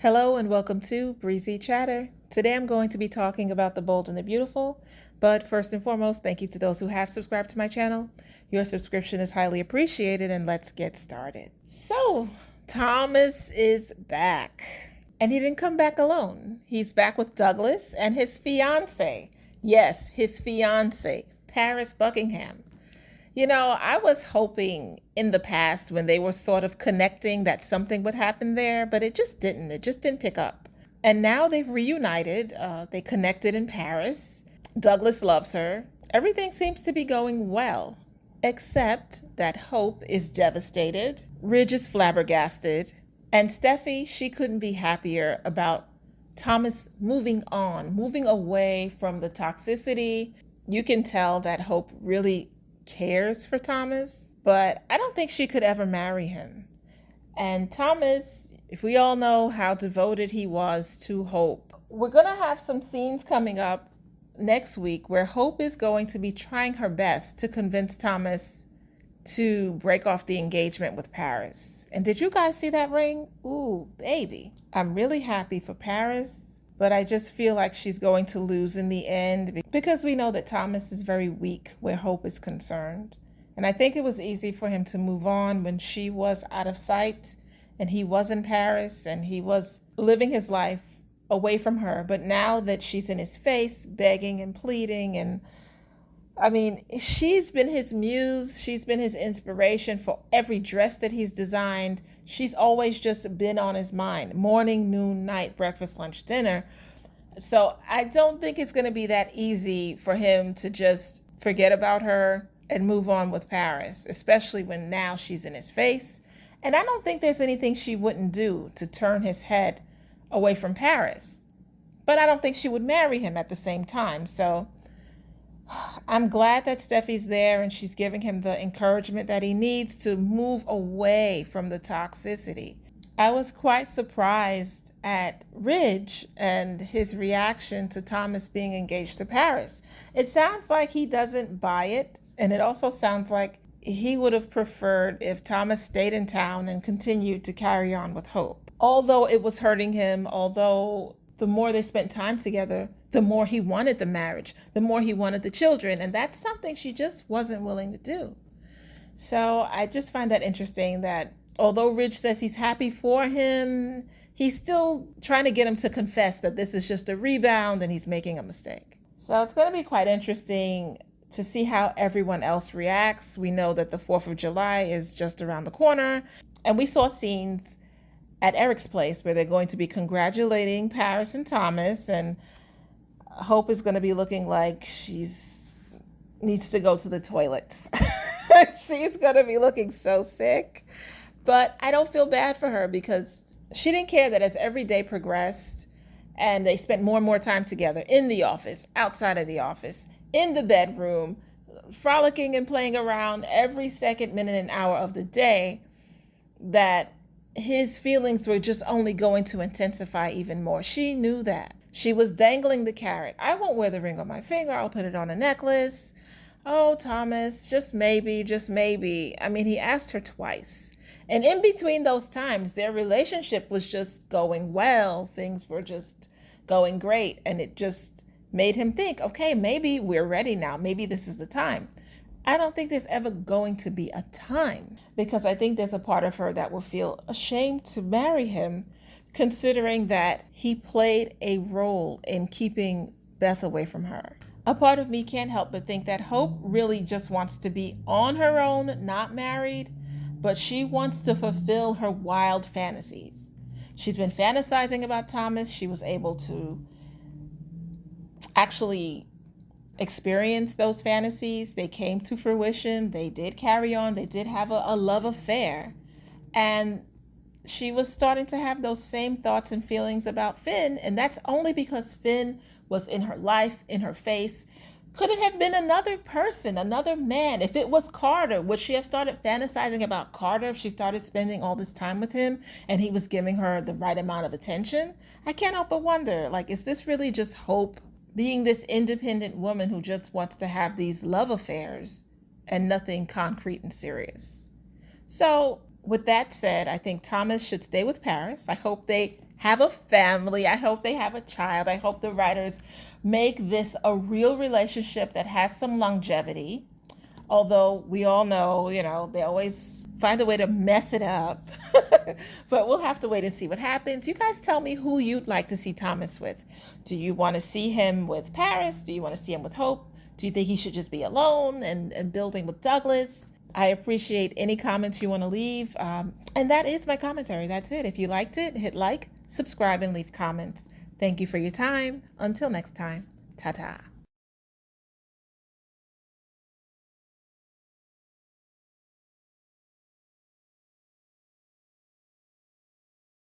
Hello and welcome to Breezy Chatter. Today I'm going to be talking about the bold and the beautiful, but first and foremost, thank you to those who have subscribed to my channel. Your subscription is highly appreciated, and let's get started. So, Thomas is back, and he didn't come back alone. He's back with Douglas and his fiance. Yes, his fiance, Paris Buckingham. You know, I was hoping in the past when they were sort of connecting that something would happen there, but it just didn't. It just didn't pick up. And now they've reunited. They connected in Paris. Douglas loves her. Everything seems to be going well, except that Hope is devastated. Ridge is flabbergasted. And Steffi, she couldn't be happier about Thomas moving on, moving away from the toxicity. You can tell that Hope really cares for Thomas, but I don't think she could ever marry him. And Thomas, if we all know how devoted he was to Hope, we're going to have some scenes coming up next week where Hope is going to be trying her best to convince Thomas to break off the engagement with Paris. And did you guys see that ring? Ooh, baby. I'm really happy for Paris, but I just feel like she's going to lose in the end because we know that Thomas is very weak where Hope is concerned. And I think it was easy for him to move on when she was out of sight and he was in Paris and he was living his life away from her. But now that she's in his face, begging and pleading, and I mean, she's been his muse. She's been his inspiration for every dress that he's designed. She's always just been on his mind, morning, noon, night, breakfast, lunch, dinner. So I don't think it's going to be that easy for him to just forget about her and move on with Paris, especially when now she's in his face. And I don't think there's anything she wouldn't do to turn his head away from Paris. But I don't think she would marry him at the same time. So I'm glad that Steffi's there and she's giving him the encouragement that he needs to move away from the toxicity. I was quite surprised at Ridge and his reaction to Thomas being engaged to Paris. It sounds like he doesn't buy it, and it also sounds like he would have preferred if Thomas stayed in town and continued to carry on with Hope. Although it was hurting him, although the more they spent time together, the more he wanted the marriage, the more he wanted the children. And that's something she just wasn't willing to do. So I just find that interesting that although Ridge says he's happy for him, he's still trying to get him to confess that this is just a rebound and he's making a mistake. So it's going to be quite interesting to see how everyone else reacts. We know that the 4th of July is just around the corner. And we saw scenes at Eric's place where they're going to be congratulating Paris and Thomas, and Hope is going to be looking like she's needs to go to the toilets. She's going to be looking so sick. But I don't feel bad for her because she didn't care that as every day progressed and they spent more and more time together in the office, outside of the office, in the bedroom, frolicking and playing around every second, minute, and hour of the day, that his feelings were just only going to intensify even more. She knew that. She was dangling the carrot. I won't wear the ring on my finger. I'll put it on a necklace. Oh, Thomas, just maybe, just maybe. I mean, he asked her twice. And in between those times, their relationship was just going well. Things were just going great. And it just made him think, okay, maybe we're ready now. Maybe this is the time. I don't think there's ever going to be a time, because I think there's a part of her that will feel ashamed to marry him, considering that he played a role in keeping Beth away from her. A part of me can't help but think that Hope really just wants to be on her own, not married, but she wants to fulfill her wild fantasies. She's been fantasizing about Thomas. She was able to actually experience those fantasies. They came to fruition. They did carry on. They did have a love affair. And she was starting to have those same thoughts and feelings about Finn. And that's only because Finn was in her life, in her face. Could it have been another person, another man? If it was Carter, would she have started fantasizing about Carter if she started spending all this time with him and he was giving her the right amount of attention? I can't help but wonder, like, is this really just Hope being this independent woman who just wants to have these love affairs and nothing concrete and serious? So with that said, I think Thomas should stay with Paris. I hope they have a family. I hope they have a child. I hope the writers make this a real relationship that has some longevity. Although we all know, they always find a way to mess it up. But we'll have to wait and see what happens. You guys tell me who you'd like to see Thomas with. Do you want to see him with Paris? Do you want to see him with Hope? Do you think he should just be alone and building with Douglas? I appreciate any comments you want to leave. And that is my commentary. That's it. If you liked it, hit like, subscribe, and leave comments. Thank you for your time. Until next time, ta-ta.